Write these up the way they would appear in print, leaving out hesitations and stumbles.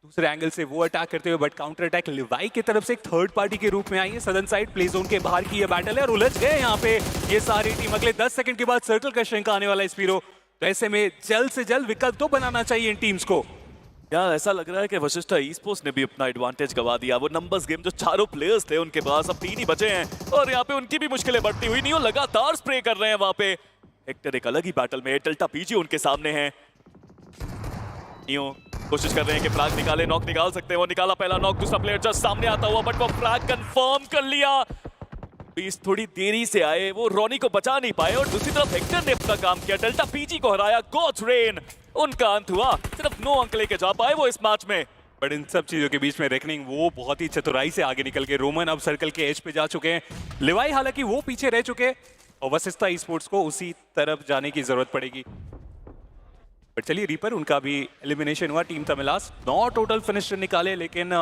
दूसरे एंगल से वो अटैक करते हुए, बट काउंटर अटैक लिवाई की तरफ से एक थर्ड पार्टी के रूप में आई है। सदर्न साइड प्ले जोन के बाहर की ये बैटल है और उलझ गए यहाँ पे ये सारी टीम। अगले 10 सेकंड के बाद सर्कल का श्रिंक आने वाला है स्पीरो, तो ऐसे में जल्द से जल्द विकल्प तो बनाना चाहिए इन टीम्स को। यार ऐसा लग रहा है कि वशिष्ठा ई-स्पोर्ट्स ने भी अपना एडवांटेज गवा दिया। वो नंबर्स गेम जो चारों प्लेयर्स थे उनके पास अब 3 ही बचे हैं और यहाँ पे उनकी भी मुश्किलें बढ़ती हुई नियो लगातार स्प्रे कर रहे हैं वहां पे। हेक्टर एक अलग ही बैटल में, डेल्टा पीजी उनके सामने है। नियो कोशिश कर रहे हैं कि फ्रैग निकाले, नॉक निकाल सकते हैं। वो निकाला पहला नॉक, दूसरा प्लेयर जस्ट सामने आता हुआ, बट वो फ्रैग कंफर्म कर लिया। बीस थोड़ी देरी से आए, वो रोनी को बचा नहीं पाए और दूसरी तरफ हेक्टर ने अपना काम किया, डेल्टा पीजी को हराया। गॉड्स रेन उनका अंत हुआ, सिर्फ 9 अंक लेके जा पाए वो इस मैच में। बट इन सब चीजों के बीच में रेकनिंग वो बहुत ही चतुराई से आगे निकल के रोमन अब सर्कल के एज पे जा चुके हैं। लिवाई हालांकि वो पीछे रह चुके हैं और वशिष्ठा ई-स्पोर्ट्स को उसी तरफ जाने की जरूरत पड़ेगी। बट चलिए रीपर उनका भी एलिमिनेशन हुआ। टीम तमिलास 9 टोटल फिनिशर निकाले, लेकिन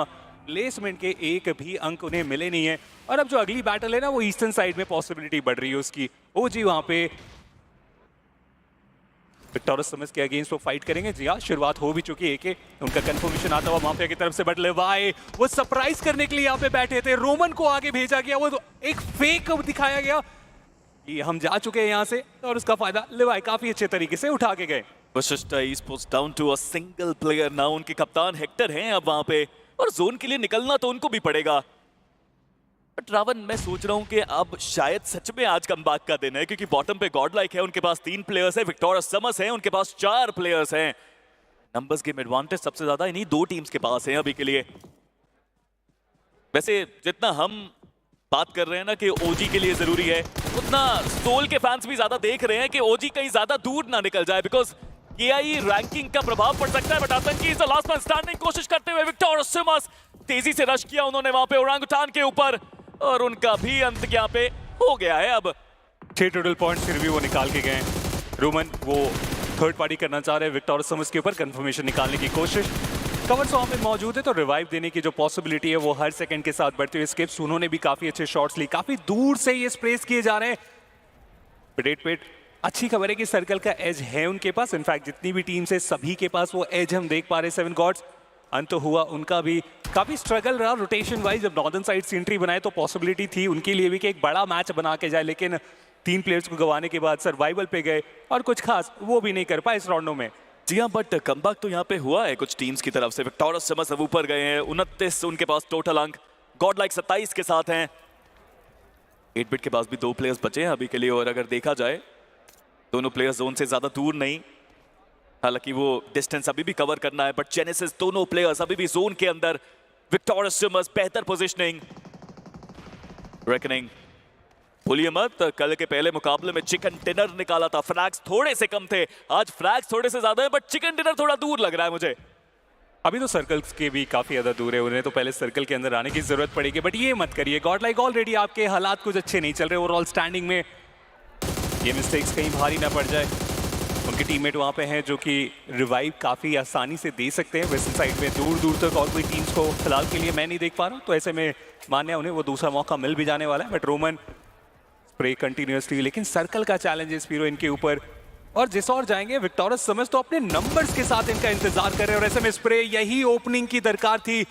प्लेसमेंट के एक भी अंक उन्हें मिले नहीं है। और अब जो अगली बैटल है ना, वो ईस्टर्न साइड में पॉसिबिलिटी बढ़ रही है उसकी। ओजी वहां पे विक्टोरस समस के अगेंस्ट वो फाइट करेंगे। जी हाँ, शुरुआत हो भी चुकी है कि उनका कंफर्मेशन आता हुआ माफिया की तरफ से, बट लेवाई वो सरप्राइज करने के लिए यहाँ पे बैठे थे। रोमन को आगे भेजा गया, वो तो एक फेक दिखाया गया कि हम जा चुके हैं यहाँ से, और उसका फायदा लेवाई काफी अच्छे तरीके से उठा के गए। Vashishtha esports down to a single player now. उनके कप्तान हेक्टर हैं अब वहां पे और जोन के लिए निकलना तो उनको भी पड़ेगा। बट रावण, मैं सोच रहा हूं कि अब शायद सच में आज कमबैक का दिन है, क्योंकि बॉटम पे गॉड लाइक है, उनके पास 3 प्लेयर्स है, विक्टोरस समस है, उनके पास 4 प्लेयर्स हैं। नंबर्स गेम एडवांटेज सबसे ज्यादा इन्हीं 2 टीम्स के पास है अभी के लिए। वैसे जितना हम बात कर रहे हैं ना कि ओजी के लिए जरूरी है, उतना सोल के फैंस भी ज्यादा देख रहे हैं कि ओजी कहीं ज्यादा दूर ना निकल जाए, बिकॉज केआई रैंकिंग का प्रभाव पड़ सकता है। बट आतंकी is the last man standing. कोशिश करते हुए विक्टोरस समस तेजी से रश किया उन्होंने वहां पे ओरांगुटान के ऊपर, और उनका भी अंत यहाँ पे हो गया है। अब 6 टोटल पॉइंट्स फिर भी वो निकाल के गए। रोमन वो थर्ड पार्टी करना चाह रहे हैं विक्टोरस समस के ऊपर, कंफर्मेशन निकालने की कोशिश। कवर्स वहां पे मौजूद है, तो रिवाइव देने की जो पॉसिबिलिटी है वो हर सेकंड के साथ बढ़ते हुए। स्किप्स उन्होंने भी काफी अच्छे शॉट्स ली, काफी दूर से ये स्प्रेस किए जा रहे हैं। पेट अच्छी खबर है कि सर्कल का एज है उनके पास। इनफैक्ट जितनी भी टीम्स है सभी के पास वो एज हम देख पा रहे हैं। 7 गॉड्स अंत तो हुआ उनका भी, काफी स्ट्रगल रहा रोटेशन वाइज। जब नॉर्दर्न साइड से एंट्री बनाए तो पॉसिबिलिटी थी उनके लिए भी कि एक बड़ा मैच बना के जाए, लेकिन 3 प्लेयर्स को गंवाने के बाद सर्वाइवल पे गए और कुछ खास वो भी नहीं कर पाए इस राउंडों में। जी हाँ, बट कमबैक तो यहाँ पे हुआ है कुछ टीम्स की तरफ से। विक्टोरस समस अब ऊपर गए हैं, 29 उनके पास टोटल अंक, गॉड लाइक 27 के साथ हैं। 8 बिट के पास भी 2 प्लेयर्स बचे हैं अभी के लिए, और अगर देखा जाए दोनों प्लेयर्स जोन से ज्यादा दूर नहीं, हालांकि वो डिस्टेंस अभी भी कवर करना है, बट जेनेसिस दोनों प्लेयर्स अभी भी जोन के अंदर। विक्टोरस समस बेहतर पोजीशनिंग। रेकनिंग भूलिए मत, कल के पहले मुकाबले में चिकन डिनर निकाला था, फ्रैग्स थोड़े से कम थे, आज फ्रैग्स थोड़े से ज्यादा है, बट चिकन डिनर थोड़ा दूर लग रहा है मुझे। अभी तो सर्कल्स के भी काफी ज्यादा दूर है, उन्हें तो पहले सर्कल के अंदर आने की जरूरत पड़ेगी। बट ये मत करिए, गॉड लाइक ऑलरेडी आपके हालात कुछ अच्छे नहीं चल रहे ओवरऑल स्टैंडिंग में। ये मिस्टेक्स कहीं भारी ना पड़ जाए। उनके टीममेट वहाँ पे हैं जो कि रिवाइव काफ़ी आसानी से दे सकते हैं। वेस्टर्न साइड में दूर दूर तक और कोई टीम्स को फिलहाल के लिए मैं नहीं देख पा रहा हूँ, तो ऐसे में मान्य उन्हें वो दूसरा मौका मिल भी जाने वाला है। बट रोमन स्प्रे कंटिन्यूसली, लेकिन सर्कल का चैलेंज है स्पीरो इनके ऊपर। और जिस और जाएंगे विक्टोरस समस तो अपने नंबर्स के साथ इनका इंतजार कर रहे हैं, और ऐसे में स्प्रे यही ओपनिंग की दरकार थी।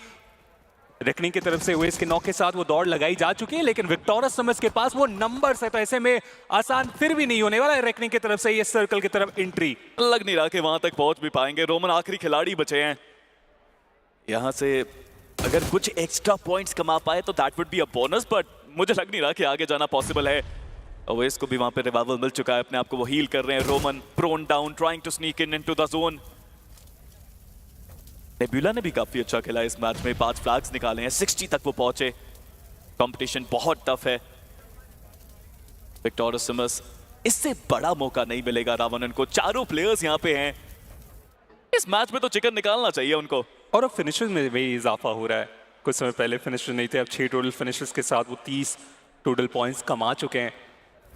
रेकनिंग की तरफ से वेस के नॉक के साथ वो दौड़ लगाई जा चुकी है, लेकिन विक्टोरस समस के पास वो नंबर्स है, तो ऐसे में आसान फिर भी नहीं होने वाला है रेकनिंग की तरफ से ये सर्कल की तरफ एंट्री। लग नहीं रहा कि वहां तक पहुंच भी पाएंगे। रोमन आखिरी खिलाड़ी बचे हैं, यहां से अगर कुछ एक्स्ट्रा पॉइंट्स कमा पाए तो that would be a bonus, but मुझे लग नहीं रहा कि आगे जाना पॉसिबल है। ओवेस को भी वहां पे रिवाइवल मिल चुका है, अपने आप को वो हील कर रहे हैं। Roman prone down, trying to sneak in into the zone. Nebula ने भी काफी अच्छा खेला इस मैच में, 5 फ्लैग्स निकाले हैं, 60 तक वो पहुंचे। कंपटीशन बहुत टफ है। विक्टोरस समस, इससे बड़ा मौका नहीं मिलेगा रावणन को। चारों प्लेयर्स यहाँ पे हैं, इस मैच में तो चिकन निकालना चाहिए उनको। और अब फिनिशर्स में भी इजाफा हो रहा है। कुछ समय पहले फिनिशर नहीं थे, अब 6 टोटल फिनिशर्स के साथ वो 30 टोटल पॉइंट्स कमा चुके हैं।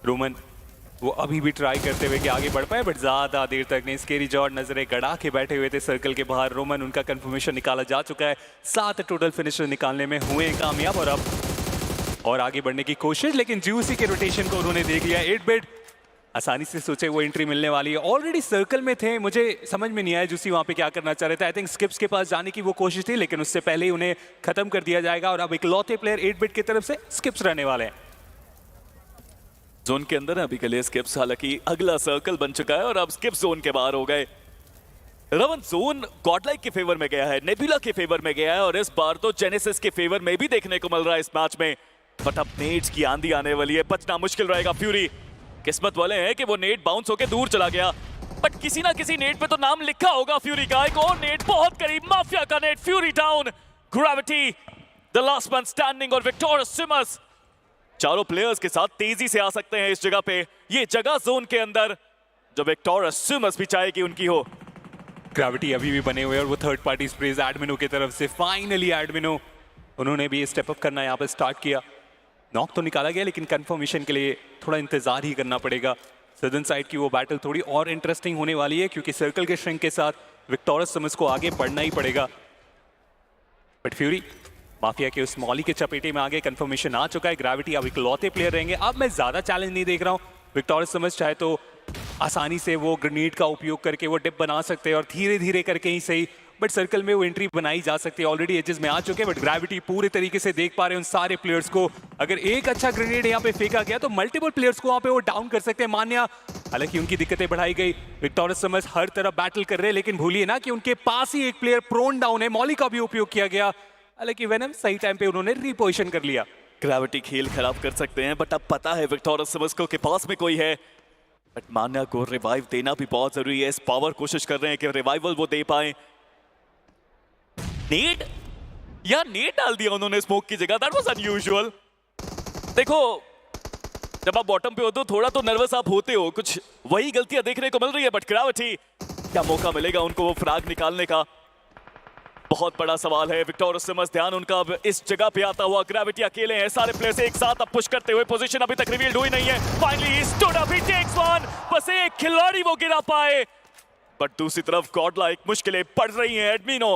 रोमन वो अभी भी ट्राई करते हुए कि आगे बढ़ पाए, बट ज्यादा देर तक नहीं। स्केरी जॉर्ड नजरें गड़ा के बैठे हुए थे सर्कल के बाहर। रोमन उनका कंफर्मेशन निकाला जा चुका है, 7 टोटल फिनिशर निकालने में हुए कामयाब, और अब और आगे बढ़ने की कोशिश, लेकिन जूसी के रोटेशन को उन्होंने देख लिया। 8 बिट आसानी से सोचे वो एंट्री मिलने वाली है। ऑलरेडी सर्कल में थे, मुझे समझ में नहीं आया जूसी वहाँ पे क्या करना चाह रहे थे। आई थिंक स्किप्स के पास जाने की वो कोशिश थी, लेकिन उससे पहले ही उन्हें खत्म कर दिया जाएगा और अब इकलौते प्लेयर 8-बिट की तरफ से स्किप्स रहने वाले हैं। जोन के अंदर है अभी के लिए स्किप्स, हालांकि अगला सर्कल बन चुका है और अब स्किप्स जोन के बाहर हो गए। रवन जोन गॉडलाइक के फेवर में गया है, नेबुला के फेवर में गया है और इस बार तो जेनेसिस के फेवर में भी देखने को मिल रहा है इस मैच में। बट अब नेट्स की आंधी आने वाली है, बचना मुश्किल रहेगा। फ्यूरी किस्मत वाले हैं कि वो नेट बाउंस होके दूर चला गया, बट किसी ना किसी नेट पे तो नाम लिखा होगा फ्यूरी का। एक और नेट बहुत करीब, माफिया का net, fury down, gravity the last man standing और विक्टोरियस स्विमर्स चारों प्लेयर्स के साथ तेजी से आ सकते हैं इस जगह पे। ये जगह जोन के अंदर जो विक्टोरियस स्विमर्स भी चाहेगी उनकी हो। ग्रेविटी अभी भी बने हुए हैं और वो थर्ड पार्टी स्प्रेज एडमिनो की तरफ से। फाइनली एडमिनो उन्होंने भी स्टेप अप करना यहाँ पर स्टार्ट किया। नॉक तो निकाला गया, लेकिन कंफर्मेशन के लिए थोड़ा इंतजार ही करना पड़ेगा। सदर्न साइड की वो बैटल थोड़ी और इंटरेस्टिंग होने वाली है, क्योंकि सर्कल के श्रिंक के साथ विक्टोरियस स्विमर्स को आगे बढ़ना ही पड़ेगा। बट फ्यूरी माफिया के उस मॉली के चपेटे में आगे, कंफर्मेशन आ चुका है। ग्रेविटी अब इकलौते प्लेयर रहेंगे। अब मैं ज्यादा चैलेंज नहीं देख रहा हूँ। विक्टोरियस स्विमर्स चाहे तो आसानी से वो ग्रेनेड का उपयोग करके वो डिप बना सकते हैं और धीरे धीरे करके ही सही, बट सर्कल में वो एंट्री बनाई जा सकती है। ऑलरेडी एजेस में आ चुके हैं, बट ग्रेविटी पूरे तरीके से देख पा रहे हैं उन सारे प्लेयर्स को। अगर एक अच्छा ग्रेनेड यहाँ पे फेंका गया तो मल्टीपल प्लेयर्स को वहाँ पे वो डाउन कर सकते हैं। मान्या हालांकि उनकी दिक्कतें बढ़ाई गई, विक्टोरियस स्विमर्स हर तरफ बैटल कर रहे हैं, लेकिन भूलिए ना कि उनके पास ही एक प्लेयर प्रोन डाउन है। मॉली का भी उपयोग किया गया, हालांकि वेनम सही टाइम पे उन्होंने रिपोजिशन कर लिया। ग्रेविटी खेल खराब कर सकते हैं, बट अब पता है विक्टोरियस स्विमर्स को के पास में कोई है। बट मान्या को रिवाइव देना भी बहुत जरूरी है। इस पावर कोशिश कर रहे हैं कि रिवाइवल वो दे पाए। नेट डाल दिया उन्होंने स्मोक की जगह, दैट वाज अनयूजुअल। देखो जब आप बॉटम पे हो तो थोड़ा तो नर्वस आप होते हो, कुछ वही गलतियां देखने को मिल रही है। बट ग्रेविटी क्या मौका मिलेगा उनको वो फ्रैग निकालने का, बहुत बड़ा सवाल है। विक्टोरियस स्विमर्स ध्यान उनका अब इस जगह पे आता हुआ। ग्रेविटी अकेले हैं, सारे प्लेयर्स एक साथ अब पुश करते हुए। पोजीशन अभी तक रिवील्ड हुई नहीं है। Finally he stood up, he takes one. बस एक खिलाड़ी वो गिरा पाए, बट दूसरी तरफ गॉडलाइक मुश्किलें पड़ रही हैं। एडमिनो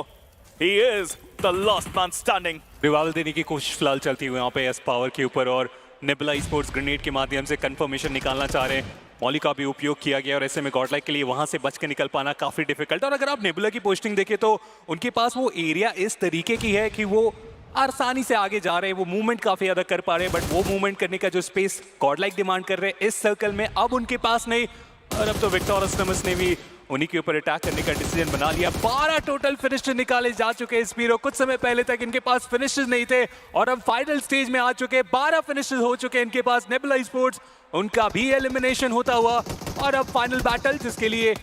he is the last man standing. Revival देने की कोशिश फिलहाल चलती हुई यहाँ पे एस पावर के ऊपर, और नेबुला स्पोर्ट्स ग्रेनेड के माध्यम से कंफर्मेशन निकालना चाह रहे हैं। मॉली का भी उपयोग किया गया और ऐसे में गॉडलाइक के लिए वहां से बच के निकल पाना काफी डिफिकल्ट। और अगर आप नेबुला की पोस्टिंग देखें तो उनके पास वो एरिया इस तरीके की है कि वो आसानी से आगे जा रहे हैं, वो मूवमेंट काफी ज्यादा कर पा रहे हैं, बट वो मूवमेंट करने का जो स्पेस गॉडलाइक डिमांड कर रहे हैं इस सर्कल में अब उनके पास नहीं। और अब तो विक्टोरियस स्विमर्स ने भी उन्हीं के ऊपर अटैक करने का डिसीजन बना लिया। 12 टोटल फिनिशर निकाले जा चुके हैं स्पीरो। कुछ समय पहले तक इनके पास फिनिशर्स नहीं थे और अब फाइनल स्टेज में आ चुके। 12 फिनिशर्स हो चुके हैं इनके पास। नेबुला स्पोर्ट्स उनका भी एलिमिनेशन होता हुआ, और अब फाइनल बैटल जिसके लिए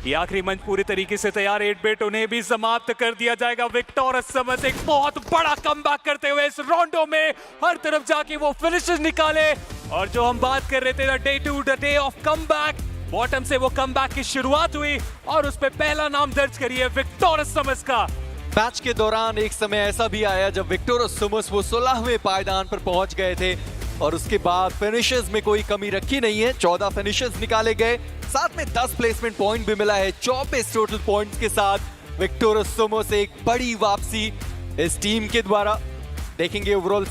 ये आखिरी मंच पूरी तरीके से तैयार। 8-बिट उन्हें भी समाप्त कर दिया जाएगा। विक्टोरियस स्विमर्स एक बहुत बड़ा कमबैक करते हुए इस राउंडो में हर तरफ जाके वो फिनिशर्स निकाले। और जो हम बात कर रहे थे day to the day of comeback, bottom से वो कमबैक की शुरुआत हुई और उस पे पहला नाम दर्ज करिए विक्टोरियस स्विमर्स का। मैच के दौरान एक समय ऐसा भी आया जब विक्टोरियस स्विमर्स वो 16वें पायदान पर पहुंच गए थे और उसके बाद फिनिशर्स में कोई कमी रखी नहीं है। 14 फिनिशर्स निकाले गए, साथ में 10 प्लेसमेंट पॉइंट भी मिला है। 24 टोटल पॉइंट्स के साथ विक्टोरियस स्विमर्स एक बड़ी वापसी इस टीम के द्वारा। देखेंगे ओवरऑल